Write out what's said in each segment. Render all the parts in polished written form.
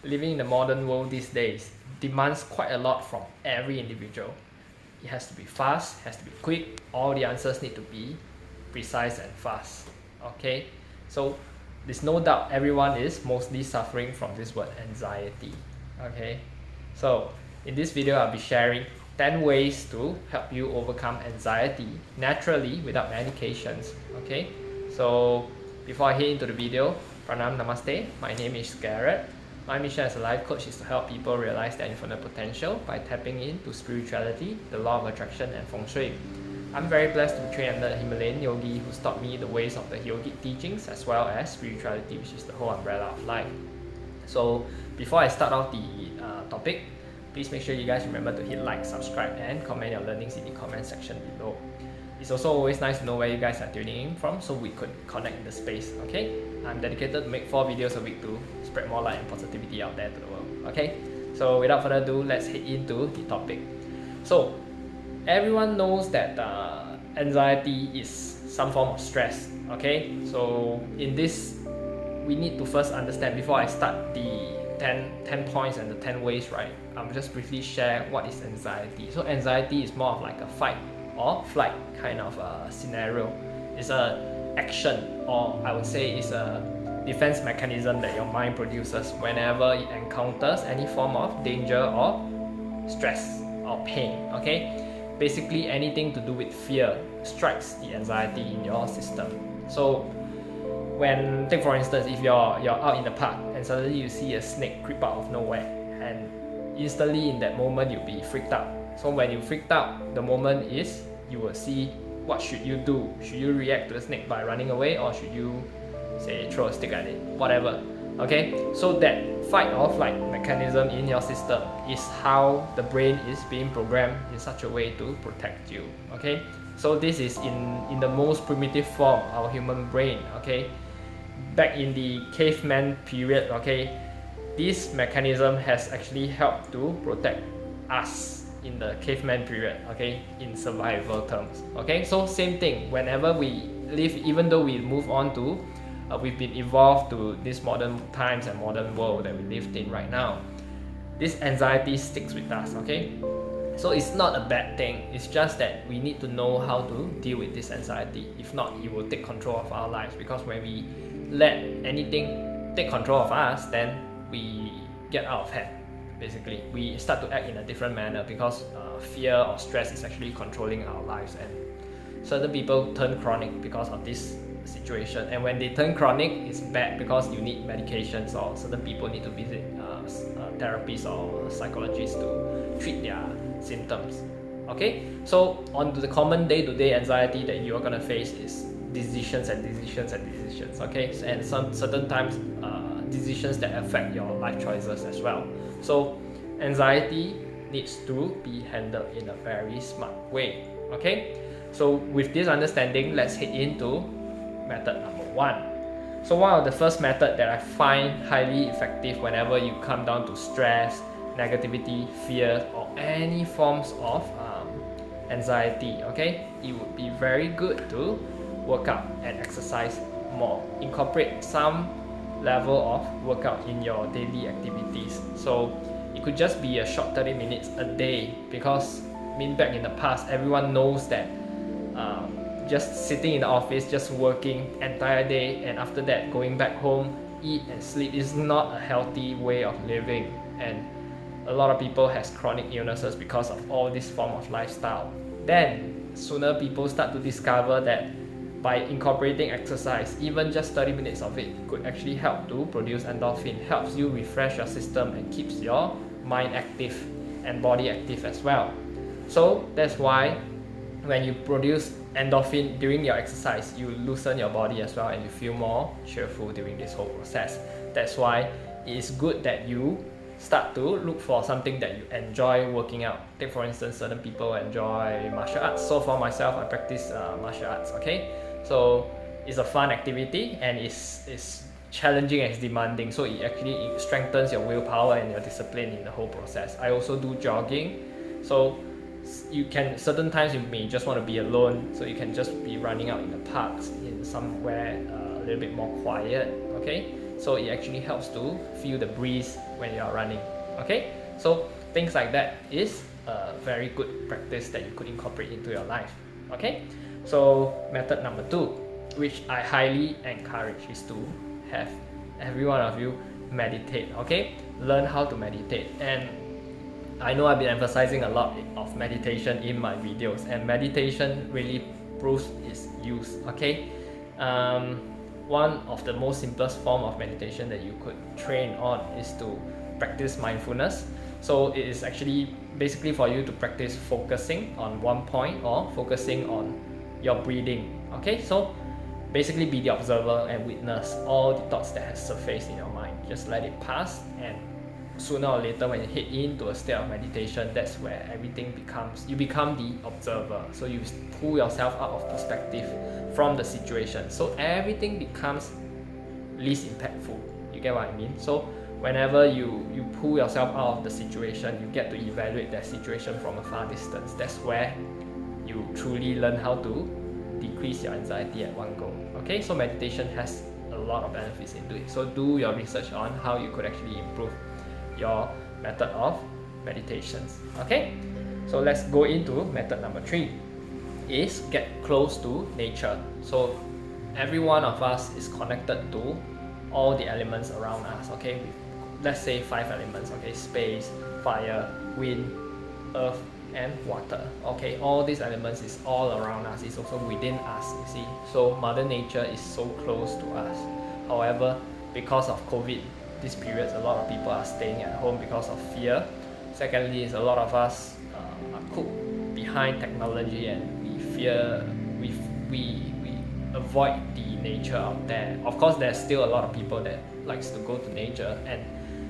living in the modern world these days demands quite a lot from every individual. It has to be fast, has to be quick, all the answers need to be precise and fast. Okay, so there's no doubt everyone is mostly suffering from this word anxiety. Okay, so in this video I'll be sharing 10 ways to help you overcome anxiety naturally without medications. Okay, so before I head into the video, Pranam Namaste, my name is Garret. My mission as a life coach is to help people realize their infinite potential by tapping into spirituality, the law of attraction, and feng shui. I'm very blessed to be trained under a Himalayan yogi who's taught me the ways of the yogic teachings as well as spirituality, which is the whole umbrella of life. So before I start off the topic, please make sure you guys remember to hit like, subscribe, and comment your learnings in the comment section below. It's also always nice to know where you guys are tuning in from so we could connect in the space, okay? I'm dedicated to make 4 videos a week to spread more light and positivity out there to the world, okay? So without further ado, let's head into the topic. So everyone knows that anxiety is some form of stress, okay? So in this, we need to first understand, before I start the 10 points and the 10 ways, right? I'll just briefly share what is anxiety. So anxiety is more of like a fight or flight kind of scenario. It's a action, or I would say it's a defense mechanism that your mind produces whenever it encounters any form of danger or stress or pain. Okay, basically anything to do with fear strikes the anxiety in your system. So when, take for instance, if you're out in the park and suddenly you see a snake creep out of nowhere, and instantly in that moment you'll be freaked out. So when you freaked out, the moment is you will see what should you do. Should you react to the snake by running away, or should you say throw a stick at it, whatever. Okay, so that fight or flight mechanism in your system is how the brain is being programmed in such a way to protect you. Okay, so this is in the most primitive form, our human brain. Okay, back in the caveman period, okay, this mechanism has actually helped to protect us in the caveman period, okay, in survival terms. Okay, so same thing, whenever we live, even though we move on to we've been evolved to this modern times and modern world that we live in right now, this anxiety sticks with us. Okay, so it's not a bad thing, it's just that we need to know how to deal with this anxiety. If not, it will take control of our lives, because when we let anything take control of us, then we get out of hand. Basically, we start to act in a different manner because fear or stress is actually controlling our lives, and certain people turn chronic because of this situation. And when they turn chronic, it's bad because you need medications, or certain people need to visit therapists or psychologists to treat their symptoms. Okay, so on to the common day-to-day anxiety that you are gonna face is decisions and decisions and decisions. Okay, and some certain times decisions that affect your life choices as well. So anxiety needs to be handled in a very smart way. Okay, so with this understanding, let's head into method number 1. So one of the first method that I find highly effective whenever you come down to stress, negativity, fear, or any forms of anxiety, okay, it would be very good to work out and exercise more. Incorporate some level of workout in your daily activities. So it could just be a short 30 minutes a day, because back in the past, everyone knows that just sitting in the office, just working entire day, and after that going back home, eat and sleep is not a healthy way of living. And a lot of people has chronic illnesses because of all this form of lifestyle. Then sooner people start to discover that by incorporating exercise, even just 30 minutes of it could actually help to produce endorphin, helps you refresh your system and keeps your mind active and body active as well. So that's why when you produce endorphin during your exercise, you loosen your body as well, and you feel more cheerful during this whole process. That's why it is good that you start to look for something that you enjoy working out. Take for instance, certain people enjoy martial arts. So for myself, I practice martial arts. Okay, so it's a fun activity, and it's challenging and it's demanding. So it strengthens your willpower and your discipline in the whole process. I also do jogging. So you can, certain times you may just want to be alone, so you can just be running out in the parks, in somewhere a little bit more quiet. Okay, so it actually helps to feel the breeze when you are running. Okay, so things like that is a very good practice that you could incorporate into your life. Okay, so method number 2, which I highly encourage, is to have every one of you meditate. Okay, learn how to meditate. And I know I've been emphasizing a lot of meditation in my videos, and meditation really proves its use. Okay, one of the most simplest form of meditation that you could train on is to practice mindfulness. So it is actually basically for you to practice focusing on one point or focusing on your breathing. Okay, so basically be the observer and witness all the thoughts that has surfaced in your mind. Just let it pass, and sooner or later when you head into a state of meditation, that's where everything becomes, you become the observer. So you pull yourself out of perspective from the situation, so everything becomes least impactful. You get what I mean? So whenever you pull yourself out of the situation, you get to evaluate that situation from a far distance. That's where you truly learn how to decrease your anxiety at one go. Okay, so meditation has a lot of benefits into it. So do your research on how you could actually improve your method of meditations. Okay, so let's go into method number 3, is get close to nature. So every one of us is connected to all the elements around us. Okay, let's say 5 elements. Okay, space, fire, wind, earth, and water. Okay, all these elements is all around us, it's also within us, you see. So Mother Nature is so close to us. However, because of COVID, these periods, a lot of people are staying at home because of fear. Secondly, is a lot of us are cooped behind technology, and we fear, we avoid the nature out there. Of course, there's still a lot of people that likes to go to nature, and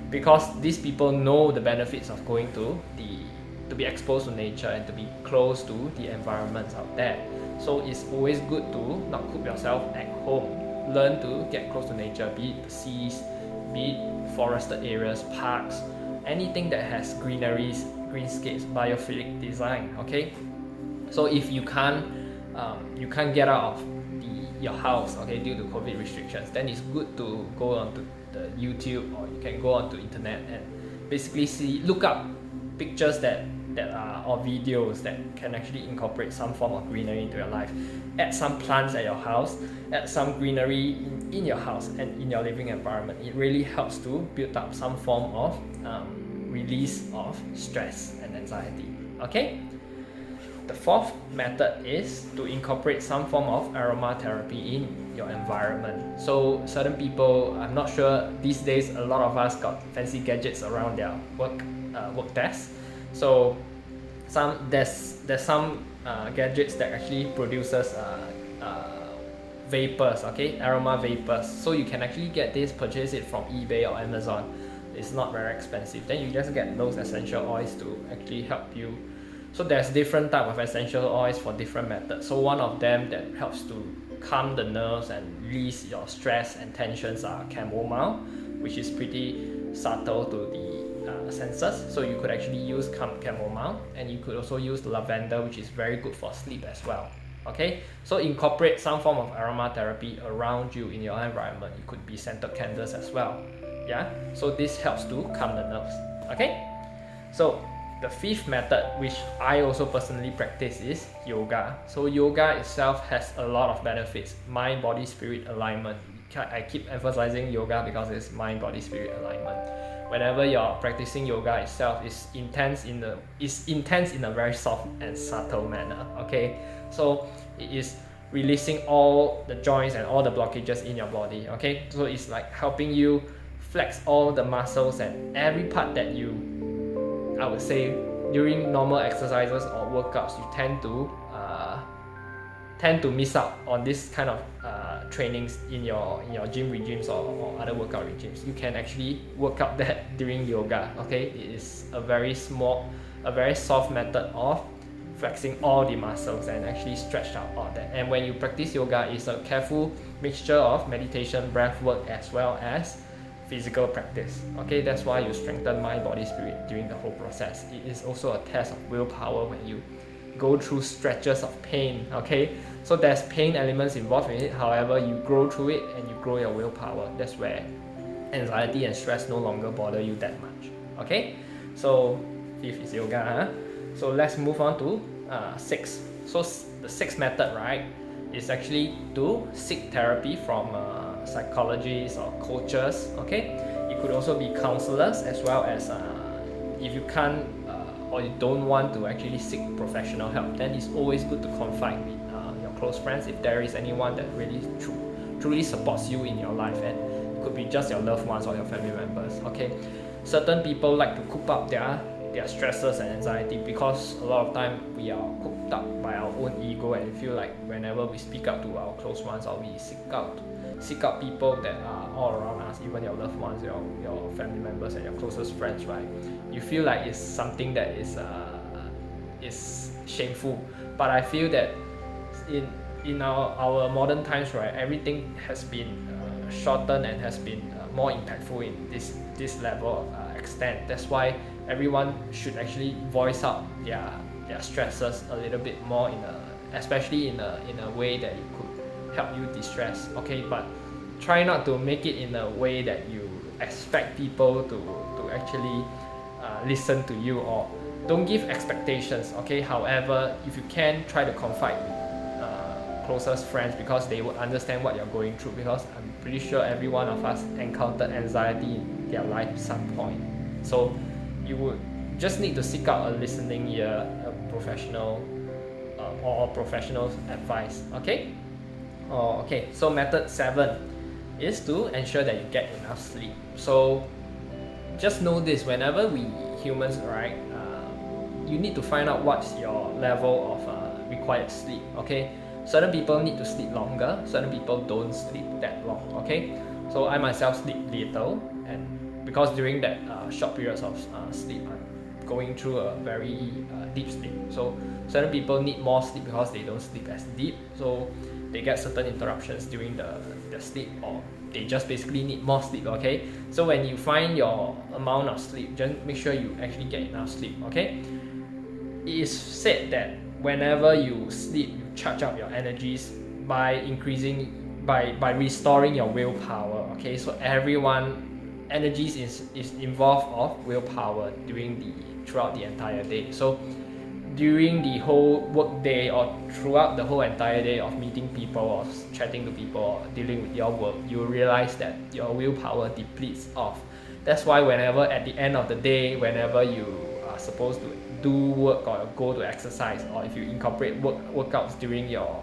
because these people know the benefits of going to be exposed to nature and to be close to the environments out there. So it's always good to not coop yourself at home. Learn to get close to nature, be it the seas, be it forested areas, parks, anything that has greeneries, greenscapes, biophilic design. Okay, so if you can't get out of your house, okay, due to COVID restrictions, then it's good to go onto the YouTube, or you can go onto internet and basically look up pictures that are, or videos that can actually incorporate some form of greenery into your life. Add some plants at your house, add some greenery in your house and in your living environment. It really helps to build up some form of release of stress and anxiety. Okay, the 4th method is to incorporate some form of aromatherapy in your environment. So certain people, I'm not sure, these days a lot of us got fancy gadgets around their work desk. So there's some gadgets that actually produces vapors, okay, aroma vapors. So you can actually get this, purchase it from eBay or Amazon. It's not very expensive. Then you just get those essential oils to actually help you. So there's different type of essential oils for different methods. So one of them that helps to calm the nerves and release your stress and tensions are chamomile, which is pretty subtle to the senses. So you could actually use chamomile, and you could also use lavender, which is very good for sleep as well. Okay, so incorporate some form of aromatherapy around you in your environment. It could be scented candles as well. Yeah, so this helps to calm the nerves. Okay, so the 5th method, which I also personally practice, is yoga. So yoga itself has a lot of benefits. Mind, body, spirit alignment. I keep emphasizing yoga because it's mind, body, spirit alignment. Whenever you're practicing yoga itself, it's intense in a very soft and subtle manner. Okay, so it is releasing all the joints and all the blockages in your body. Okay, so it's like helping you flex all the muscles and every part that you, I would say, during normal exercises or workouts, you tend to miss out on this kind of trainings in your gym regimes or other workout regimes. You can actually work out that during yoga. Okay, it is a very soft method of flexing all the muscles and actually stretch out all that. And when you practice yoga, it's a careful mixture of meditation, breath work, as well as physical practice. Okay, that's why you strengthen mind, body, spirit during the whole process. It is also a test of willpower when you go through stretches of pain. Okay, so there's pain elements involved in it. However, you grow through it and you grow your willpower. That's where anxiety and stress no longer bother you that much. Okay, so 5th is yoga, huh? So let's move on to 6. So the 6th method, right, is actually to seek therapy from psychologists or coaches. Okay, it could also be counselors, as well as if you can't or you don't want to actually seek professional help, then it's always good to confide with your close friends if there is anyone that really truly supports you in your life, and it could be just your loved ones or your family members. Okay, certain people like to coop up their stresses and anxiety because a lot of time we are cooped up by our own ego, and we feel like whenever we speak out to our close ones or we seek out people that are all around us, even your loved ones, your family members and your closest friends, right, you feel like it's something that is shameful. But I feel that in our modern times, right, everything has been shortened and has been more impactful in this level of extent. That's why everyone should actually voice out their stresses a little bit more, especially in a way that it could help you distress. Okay, but try not to make it in a way that you expect people to actually listen to you, or don't give expectations. Okay, however, if you can, try to confide with closest friends, because they would understand what you're going through, because I'm pretty sure every one of us encountered anxiety in their life at some point. So you would just need to seek out a listening ear, a professional or professional advice. Okay. Okay, so method 7 is to ensure that you get enough sleep. So just know this: whenever we humans, right, you need to find out what's your level of required sleep. Okay, certain people need to sleep longer, certain people don't sleep that long. Okay, so I myself sleep little, and because during that short periods of sleep, I'm going through a very deep sleep. So certain people need more sleep because they don't sleep as deep, so they get certain interruptions during the sleep, or they just basically need more sleep. Okay, so when you find your amount of sleep, just make sure you actually get enough sleep. Okay, it is said that whenever you sleep, you charge up your energies by restoring your willpower. Okay, so everyone energies is involved of willpower throughout the entire day. So during the whole work day, or throughout the whole entire day of meeting people or chatting to people or dealing with your work, you will realize that your willpower depletes off. That's why whenever at the end of the day, whenever you are supposed to do work or go to exercise, or if you incorporate workouts during your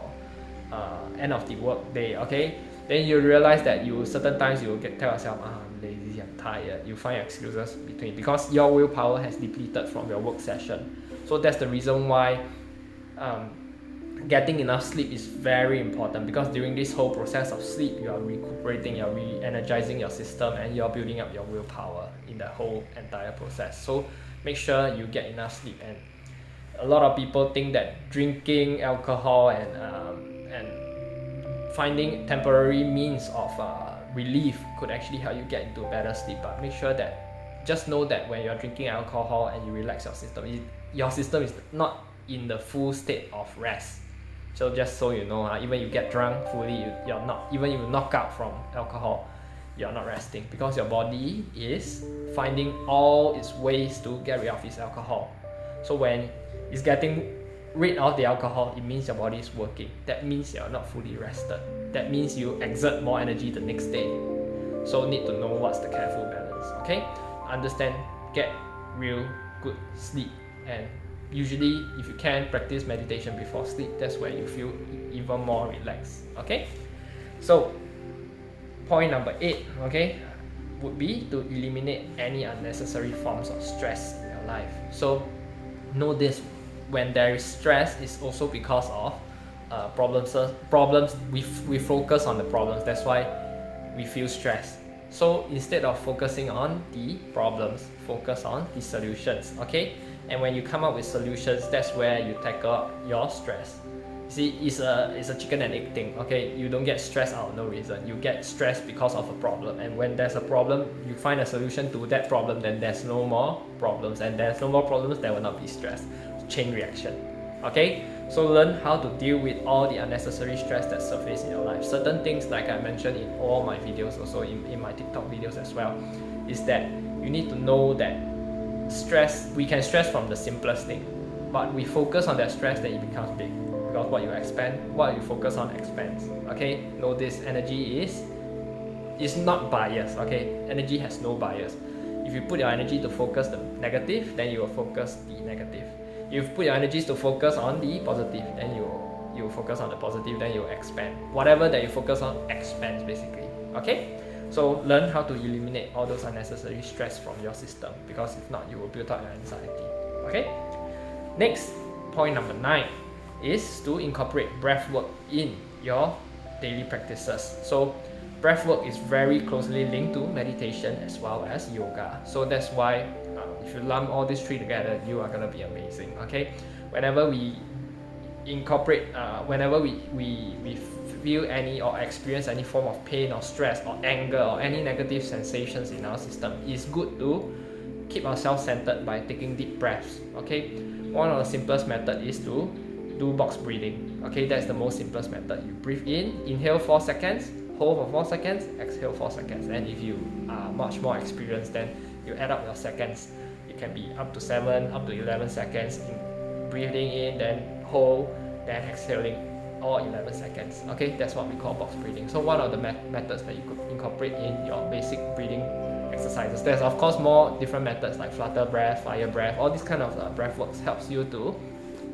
end of the work day, okay, then you realize that certain times you will tell yourself, I'm lazy, I'm tired. You find excuses between, because your willpower has depleted from your work session. So that's the reason why getting enough sleep is very important, because during this whole process of sleep, you are recuperating, you're re-energizing your system, and you're building up your willpower in the whole entire process. So make sure you get enough sleep. And a lot of people think that drinking alcohol and finding temporary means of relief could actually help you get into better sleep. But make sure that, just know that when you're drinking alcohol and you relax your system, your system is not in the full state of rest. So just so you know, even you get drunk fully, you're not, even if you knock out from alcohol, you're not resting, because your body is finding all its ways to get rid of its alcohol. So when it's getting rid of the alcohol, it means your body is working. That means you're not fully rested. That means you exert more energy the next day. So need to know what's the careful balance. Okay, understand, get real good sleep, and usually if you can, practice meditation before sleep. That's where you feel even more relaxed. Okay, so point number 8, okay, would be to eliminate any unnecessary forms of stress in your life. So know this: when there is stress, it's also because of problems. We focus on the problems, that's why we feel stressed. So instead of focusing on the problems, focus on the solutions. Okay, and when you come up with solutions, that's where you tackle your stress. See, it's a chicken and egg thing. Okay, you don't get stressed out of no reason. You get stressed because of a problem, and when there's a problem, you find a solution to that problem, then there's no more problems, and there's no more problems, there will not be stress. Chain reaction. Okay, So learn how to deal with all the unnecessary stress that surface in your life. Certain things, like I mentioned in all my videos, also in my TikTok videos as well, is that you need to know that we can stress from the simplest thing, but we focus on that stress, then it becomes big. Because what you focus on expands. Okay, know this: energy is not biased. Okay, energy has no bias. If you put your energy to focus the negative, then you will focus the negative. If you put your energies to focus on the positive, then you focus on the positive, then you expand. Whatever that you focus on expands basically. Okay, so learn how to eliminate all those unnecessary stress from your system, because if not, you will build up your anxiety. Okay, next, point number 9 is to incorporate breath work in your daily practices. So breath work is very closely linked to meditation as well as yoga. So that's why if you lump all these 3 together, you are gonna be amazing. Okay, whenever we incorporate, whenever we feel any or experience any form of pain or stress or anger or any negative sensations in our system, it's good to keep ourselves centered by taking deep breaths. Okay, one of the simplest method is to do box breathing. Okay, that's the most simplest method. You breathe in, inhale 4 seconds, hold for 4 seconds, exhale 4 seconds. And if you are much more experienced, then you add up your seconds. It can be up to 7, up to 11 seconds. Breathing in, then hold, then exhaling, all 11 seconds. Okay, that's what we call box breathing. So one of the methods that you could incorporate in your basic breathing exercises. There's of course more different methods like flutter breath, fire breath. All these kind of breath works helps you to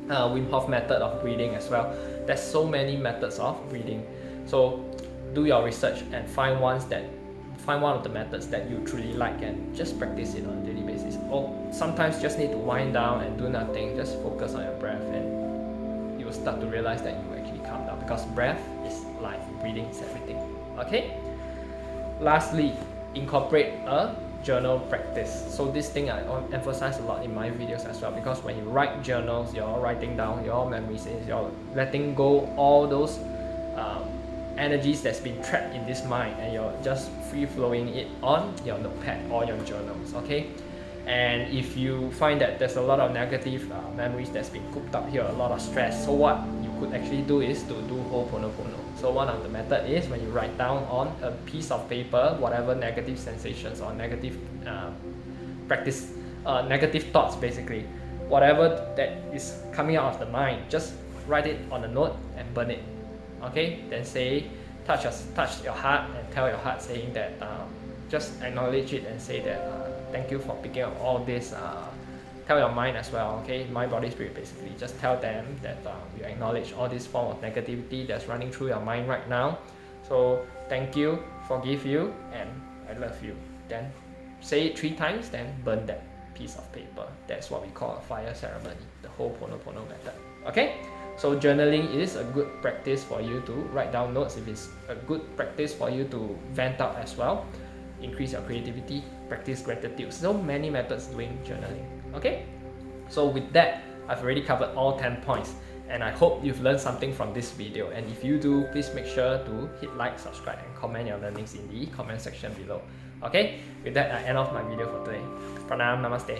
Wim Hof method of breathing as well. There's so many methods of breathing. So do your research and find one of the methods that you truly like and just practice it on a daily basis. Or sometimes just need to wind down and do nothing, just focus on your breath, and you will start to realize that you actually calm down, because breath is life, breathing is everything. Okay, lastly, incorporate a journal practice. So this thing I emphasize a lot in my videos as well, because when you write journals, you're writing down your memories, you're letting go all those energies that's been trapped in this mind, and you're just free flowing it on your notepad or your journals. Okay, and if you find that there's a lot of negative memories that's been cooped up here, a lot of stress, so what you could actually do is to do Ho'oponopono. So one of the method is when you write down on a piece of paper whatever negative sensations or negative negative thoughts, basically whatever that is coming out of the mind, just write it on a note and burn it. Okay, then say, touch your heart and tell your heart, saying that just acknowledge it and say that thank you for picking up all this. Tell your mind as well, okay, mind, body, spirit, basically just tell them that you acknowledge all this form of negativity that's running through your mind right now. So thank you, forgive you, and I love you. Then say it 3 times, then burn that piece of paper. That's what we call a fire ceremony, the Ho'oponopono method. Okay, so journaling is a good practice for you to write down notes. If it's a good practice for you to vent out as well, increase your creativity, practice gratitude. So many methods doing journaling. Okay, so with that, I've already covered all 10 points, and I hope you've learned something from this video. And if you do, please make sure to hit like, subscribe, and comment your learnings in the comment section below. Okay, with that, I end off my video for today. Pranam, namaste.